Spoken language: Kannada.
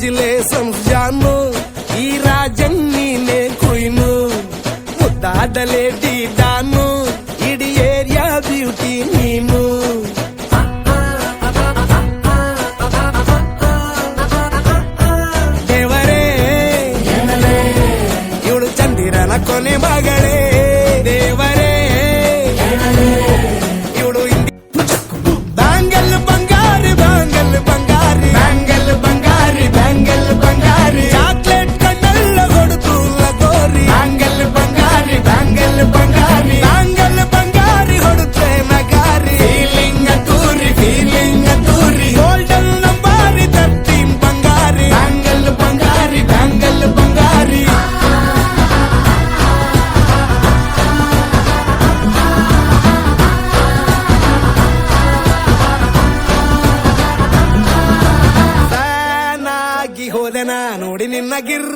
ಕಂಗ್ರಾಚುಲೇಷನ್ಸ್ ಜಾನು, ಈ ರಾಜನ್ ನೀನೆ ಕುಯ್ನು, ಮುದ್ದಾದ ಲೇಡಿ ದಾನು, ಇಡೀ ಏರಿಯಾ ಬ್ಯೂಟಿ ನೀನು. ದೇವರೇ ಇವಳು ಚಂದಿರನ ಕೊನೆ ಮಗಳೇ, ದೇವರೇ ಇವಳು ಬ್ಯಾಂಗಲ್ ಬಂಗಾರಿ, ಬ್ಯಾಂಗಲ್ ಬಂಗಾರಿ, ಬ್ಯಾಂಗಲ್ ಬಂಗಾರಿ, ಬ್ಯಾಂಗಲ್ ಬಂಗಾರಿ, ಚಾಕ್ಲೇಟ್ ಕಣ್ಣಲ್ಲ ಕೊಡುತ್ತು ಲಗೋರಿ, ಬ್ಯಾಂಗಲ್ ಬಂಗಾರಿ, ಬ್ಯಾಂಗಲ್ ಬಂಗಾರಿ, ಬ್ಯಾಂಗಲ್ ಬಂಗಾರಿ ಹೊಡುತ್ತೆ ನಗಾರಿ, ಫೀಲಿಂಗ್ ತೂರಿ, ಫೀಲಿಂಗ್ ತೂರಿ, ಗೋಲ್ಡನ್ ನಂಬಾರಿ 13 ಬಂಗಾರಿ, ಬ್ಯಾಂಗಲ್ ಬಂಗಾರಿ, ಬ್ಯಾಂಗಲ್ ಬಂಗಾರಿ. ಹೋದೆನಾ ನೋಡಿ ನಿನ್ನ ಗಿರ್